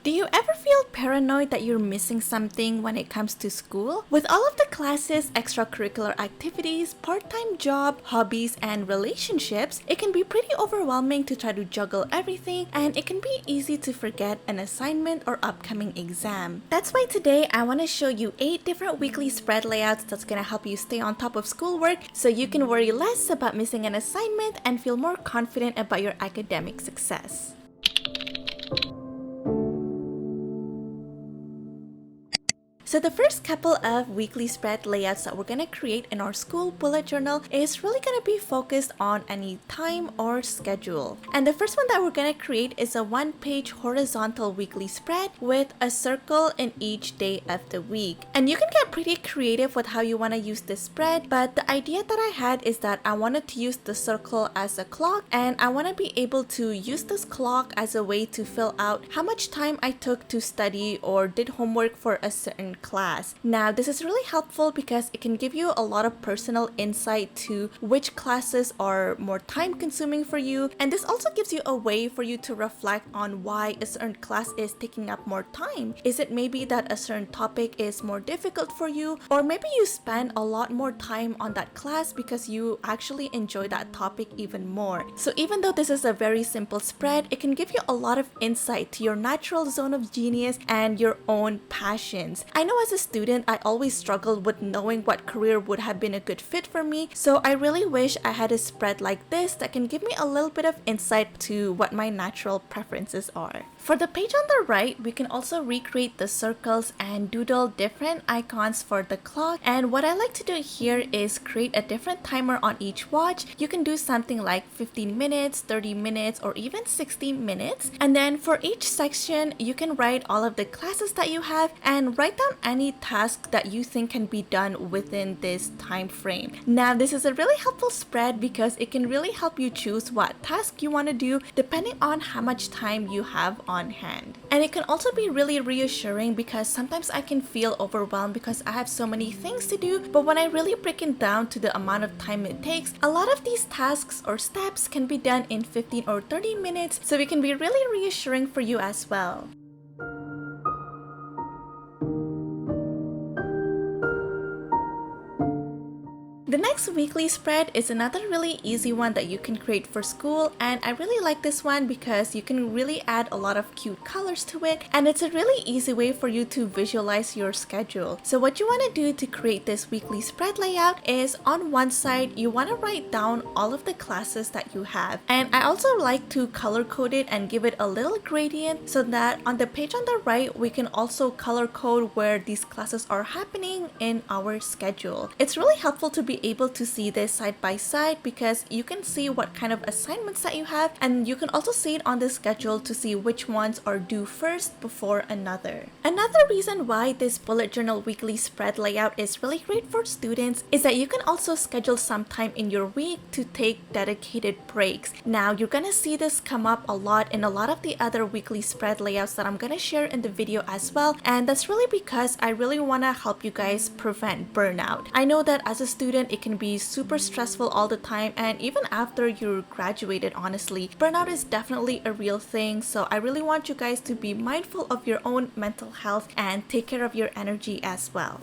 Do you ever feel paranoid that you're missing something when it comes to school? With all of the classes, extracurricular activities, part-time job, hobbies, and relationships, it can be pretty overwhelming to try to juggle everything, and it can be easy to forget an assignment or upcoming exam. That's why today I want to show you 8 different weekly spread layouts that's going to help you stay on top of schoolwork so you can worry less about missing an assignment and feel more confident about your academic success. So the first couple of weekly spread layouts that we're going to create in our school bullet journal is really going to be focused on any time or schedule. And the first one that we're going to create is a 1-page horizontal weekly spread with a circle in each day of the week. And you can get pretty creative with how you want to use this spread, but the idea that I had is that I wanted to use the circle as a clock, and I want to be able to use this clock as a way to fill out how much time I took to study or did homework for a certain class. Now, this is really helpful because it can give you a lot of personal insight to which classes are more time consuming for you, and this also gives you a way for you to reflect on why a certain class is taking up more time. Is it maybe that a certain topic is more difficult for you, or maybe you spend a lot more time on that class because you actually enjoy that topic even more. So even though this is a very simple spread, it can give you a lot of insight to your natural zone of genius and your own passions. I know as a student, I always struggled with knowing what career would have been a good fit for me, so I really wish I had a spread like this that can give me a little bit of insight to what my natural preferences are. For the page on the right, we can also recreate the circles and doodle different icons for the clock, and what I like to do here is create a different timer on each watch. You can do something like 15 minutes, 30 minutes, or even 60 minutes, and then for each section, you can write all of the classes that you have and write down any task that you think can be done within this time frame. Now, this is a really helpful spread because it can really help you choose what task you want to do depending on how much time you have on hand. And it can also be really reassuring because sometimes I can feel overwhelmed because I have so many things to do, but when I really break it down to the amount of time it takes, a lot of these tasks or steps can be done in 15 or 30 minutes, so it can be really reassuring for you as well. The next weekly spread is another really easy one that you can create for school, and I really like this one because you can really add a lot of cute colors to it, and it's a really easy way for you to visualize your schedule. So what you want to do to create this weekly spread layout is on one side, you want to write down all of the classes that you have, and I also like to color code it and give it a little gradient so that on the page on the right, we can also color code where these classes are happening in our schedule. It's really helpful to be able to see this side by side because you can see what kind of assignments that you have, and you can also see it on the schedule to see which ones are due first before another. Another reason why this bullet journal weekly spread layout is really great for students is that you can also schedule some time in your week to take dedicated breaks. Now, you're gonna see this come up a lot in a lot of the other weekly spread layouts that I'm gonna share in the video as well, and that's really because I really want to help you guys prevent burnout. I know that as a student, it can be super stressful all the time, and even after you're graduated, honestly, burnout is definitely a real thing, so I really want you guys to be mindful of your own mental health and take care of your energy as well.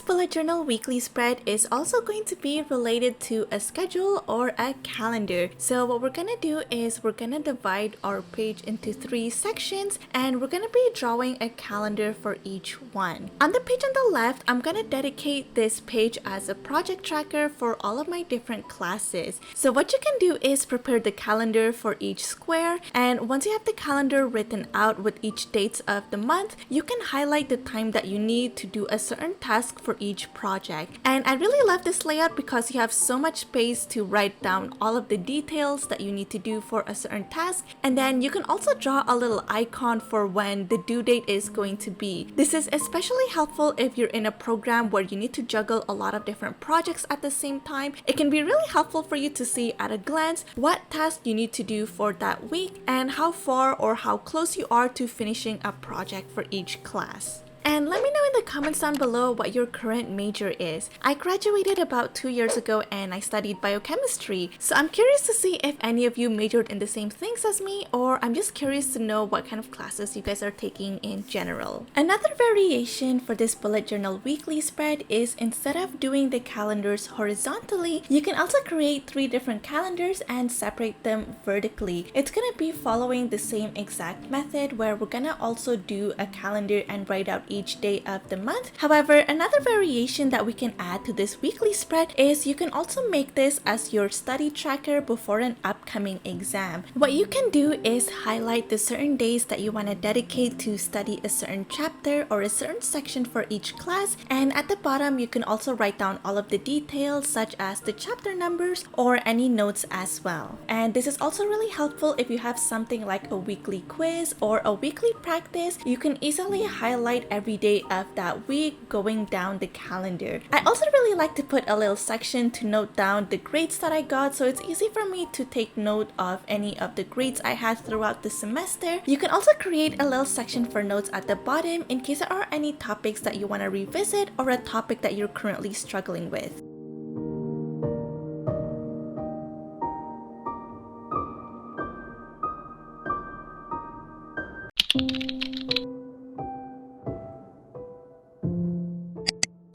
Bullet journal weekly spread is also going to be related to a schedule or a calendar. So what we're gonna do is we're gonna divide our page into 3 sections, and we're gonna be drawing a calendar for each one. On the page on the left, I'm gonna dedicate this page as a project tracker for all of my different classes. So what you can do is prepare the calendar for each square, and once you have the calendar written out with each dates of the month, you can highlight the time that you need to do a certain task for each project. And I really love this layout because you have so much space to write down all of the details that you need to do for a certain task, and then you can also draw a little icon for when the due date is going to be. This is especially helpful if you're in a program where you need to juggle a lot of different projects at the same time. It can be really helpful for you to see at a glance what task you need to do for that week and how far or how close you are to finishing a project for each class. And let me know in the comments down below what your current major is. I graduated about 2 years ago and I studied biochemistry, so I'm curious to see if any of you majored in the same things as me, or I'm just curious to know what kind of classes you guys are taking in general. Another variation for this bullet journal weekly spread is instead of doing the calendars horizontally, you can also create 3 different calendars and separate them vertically. It's gonna be following the same exact method where we're gonna also do a calendar and write out each day of the month. However, another variation that we can add to this weekly spread is you can also make this as your study tracker before an upcoming exam. What you can do is highlight the certain days that you want to dedicate to study a certain chapter or a certain section for each class, and at the bottom you can also write down all of the details such as the chapter numbers or any notes as well. And this is also really helpful if you have something like a weekly quiz or a weekly practice. You can easily highlight every day of that week going down the calendar. I also really like to put a little section to note down the grades that I got, so it's easy for me to take note of any of the grades I had throughout the semester. You can also create a little section for notes at the bottom in case there are any topics that you want to revisit or a topic that you're currently struggling with.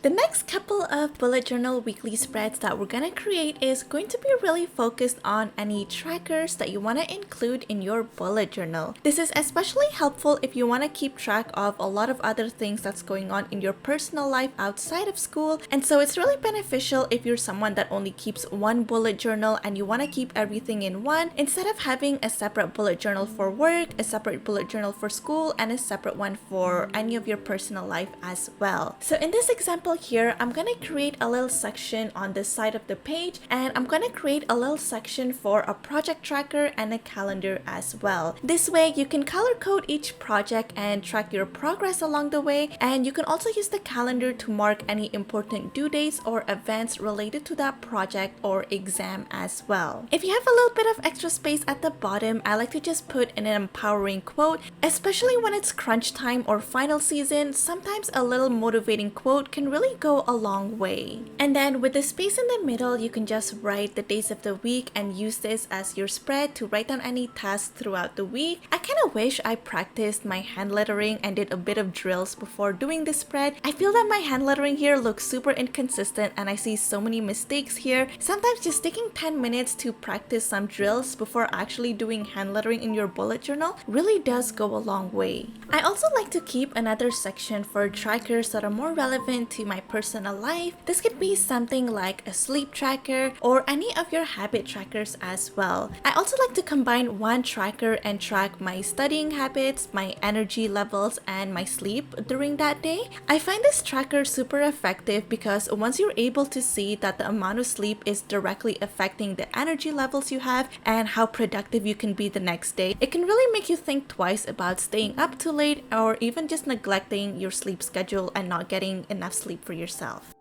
The next couple of bullet journal weekly spreads that we're gonna create is going to be really focused on any trackers that you want to include in your bullet journal. This is especially helpful if you want to keep track of a lot of other things that's going on in your personal life outside of school, and so it's really beneficial if you're someone that only keeps one bullet journal and you want to keep everything in one instead of having a separate bullet journal for work, a separate bullet journal for school, and a separate one for any of your personal life as well. So in this example here, I'm gonna create a little section on the side of the page, and I'm gonna create a little section for a project tracker and a calendar as well. This way you can color code each project and track your progress along the way, and you can also use the calendar to mark any important due dates or events related to that project or exam as well. If you have a little bit of extra space at the bottom, I like to just put in an empowering quote, especially when it's crunch time or final season. Sometimes a little motivating quote can really go a long way. And then with the space in the middle, you can just write the days of the week and use this as your spread to write down any tasks throughout the week. I kind of wish I practiced my hand lettering and did a bit of drills before doing this spread. I feel that my hand lettering here looks super inconsistent and I see so many mistakes here. Sometimes just taking 10 minutes to practice some drills before actually doing hand lettering in your bullet journal really does go a long way. I also like to keep another section for trackers that are more relevant to my personal life. This could be something like a sleep tracker or any of your habit trackers as well. I also like to combine one tracker and track my studying habits, my energy levels, and my sleep during that day. I find this tracker super effective because once you're able to see that the amount of sleep is directly affecting the energy levels you have and how productive you can be the next day, it can really make you think twice about staying up too late or even just neglecting your sleep schedule and not getting enough sleep for yourself.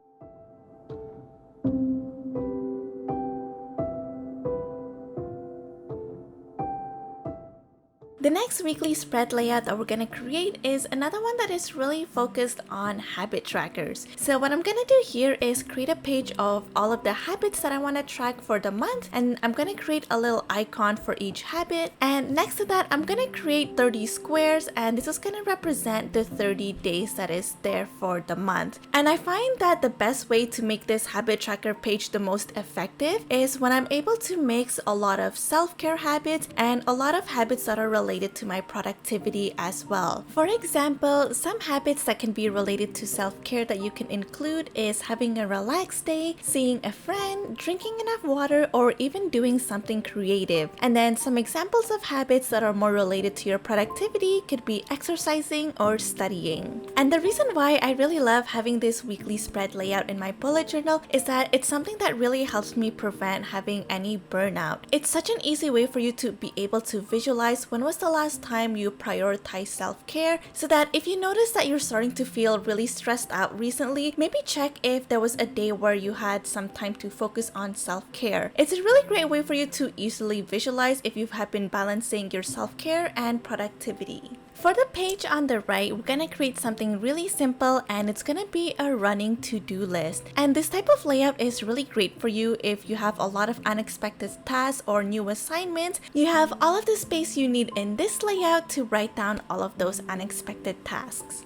The next weekly spread layout that we're going to create is another one that is really focused on habit trackers. So what I'm going to do here is create a page of all of the habits that I want to track for the month, and I'm going to create a little icon for each habit, and next to that I'm going to create 30 squares, and this is going to represent the 30 days that is there for the month. And I find that the best way to make this habit tracker page the most effective is when I'm able to mix a lot of self-care habits and a lot of habits that are related related to my productivity as well. For example, some habits that can be related to self-care that you can include is having a relaxed day, seeing a friend, drinking enough water, or even doing something creative. And then some examples of habits that are more related to your productivity could be exercising or studying. And the reason why I really love having this weekly spread layout in my bullet journal is that it's something that really helps me prevent having any burnout. It's such an easy way for you to be able to visualize when was the last time you prioritized self-care, so that if you notice that you're starting to feel really stressed out recently, maybe check if there was a day where you had some time to focus on self-care. It's a really great way for you to easily visualize if you have been balancing your self-care and productivity. For the page on the right, we're gonna create something really simple, and it's gonna be a running to-do list. And this type of layout is really great for you if you have a lot of unexpected tasks or new assignments. You have all of the space you need in this layout to write down all of those unexpected tasks.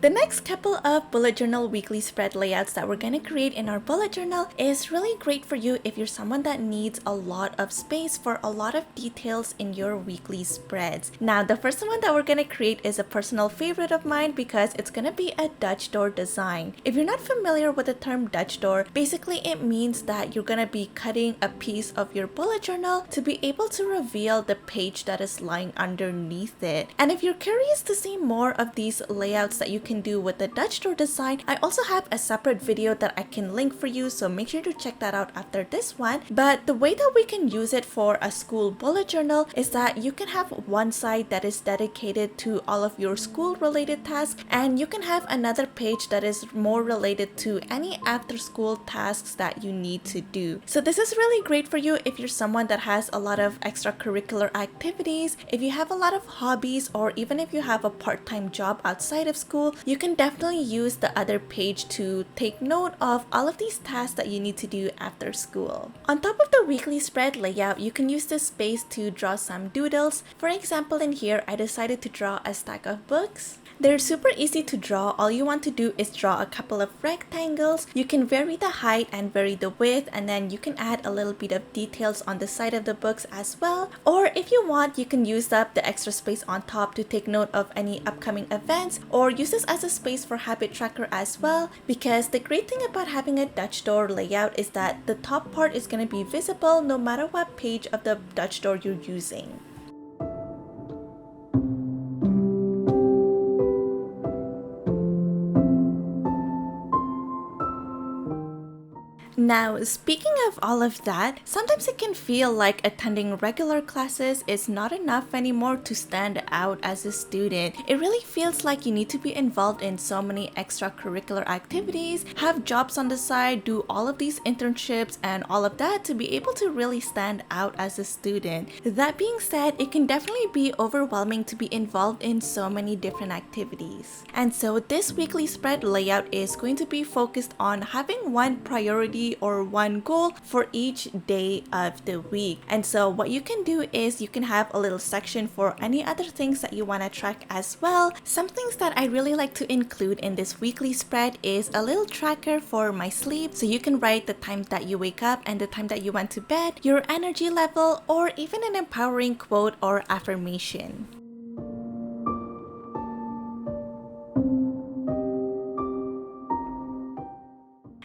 The next couple of bullet journal weekly spread layouts that we're gonna create in our bullet journal is really great for you if you're someone that needs a lot of space for a lot of details in your weekly spreads. Now, the first one that we're gonna create is a personal favorite of mine because it's gonna be a Dutch door design. If you're not familiar with the term Dutch door, basically it means that you're gonna be cutting a piece of your bullet journal to be able to reveal the page that is lying underneath it. And if you're curious to see more of these layouts that you can do with the Dutch door design, I also have a separate video that I can link for you, so make sure to check that out after this one. But the way that we can use it for a school bullet journal is that you can have one side that is dedicated to all of your school related tasks, and you can have another page that is more related to any after school tasks that you need to do. So this is really great for you if you're someone that has a lot of extracurricular activities, if you have a lot of hobbies, or even if you have a part-time job outside of school. You can definitely use the other page to take note of all of these tasks that you need to do after school. On top of the weekly spread layout, you can use this space to draw some doodles. For example, in here, I decided to draw a stack of books. They're super easy to draw. All you want to do is draw a couple of rectangles. You can vary the height and vary the width, and then you can add a little bit of details on the side of the books as well. Or if you want, you can use up the extra space on top to take note of any upcoming events, or use this as a space for habit tracker as well, because the great thing about having a Dutch door layout is that the top part is going to be visible no matter what page of the Dutch door you're using. Now, speaking of all of that, sometimes it can feel like attending regular classes is not enough anymore to stand out as a student. It really feels like you need to be involved in so many extracurricular activities, have jobs on the side, do all of these internships and all of that to be able to really stand out as a student. That being said, it can definitely be overwhelming to be involved in so many different activities. And so this weekly spread layout is going to be focused on having one priority or one goal for each day of the week. And so what you can do is you can have a little section for any other things that you want to track as well. Some things that I really like to include in this weekly spread is a little tracker for my sleep, so you can write the time that you wake up and the time that you went to bed, your energy level, or even an empowering quote or affirmation.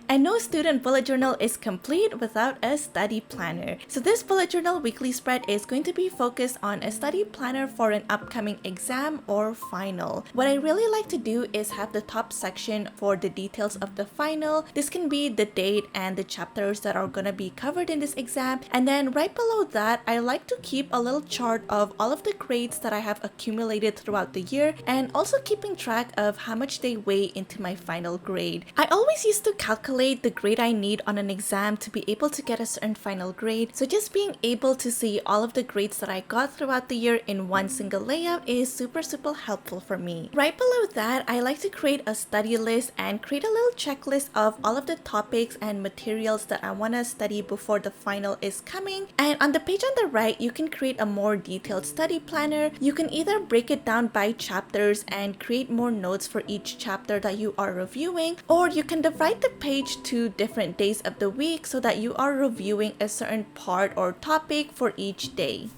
And no student bullet journal is complete without a study planner. So this bullet journal weekly spread is going to be focused on a study planner for an upcoming exam or final. What I really like to do is have the top section for the details of the final. This can be the date and the chapters that are going to be covered in this exam. And then right below that, I like to keep a little chart of all of the grades that I have accumulated throughout the year, and also keeping track of how much they weigh into my final grade. I always used to calculate calculate the grade I need on an exam to be able to get a certain final grade. So just being able to see all of the grades that I got throughout the year in one single layout is super helpful for me. Right below that, I like to create a study list and create a little checklist of all of the topics and materials that I want to study before the final is coming. And on the page on the right, you can create a more detailed study planner. You can either break it down by chapters and create more notes for each chapter that you are reviewing, or you can divide the page to different days of the week so that you are reviewing a certain part or topic for each day.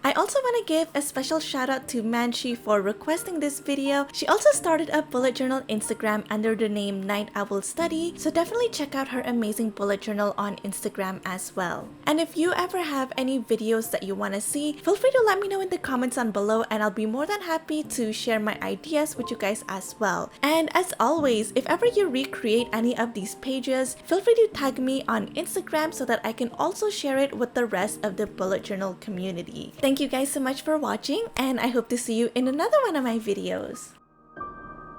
I also want to give a special shout out to Manshi for requesting this video. She also started a bullet journal Instagram under the name Night Owl Study, so definitely check out her amazing bullet journal on Instagram as well. And if you ever have any videos that you want to see, feel free to let me know in the comments on below, and I'll be more than happy to share my ideas with you guys as well. And as always, if ever you recreate any of these pages, feel free to tag me on Instagram so that I can also share it with the rest of the bullet journal community. Thank you guys so much for watching, and I hope to see you in another one of my videos.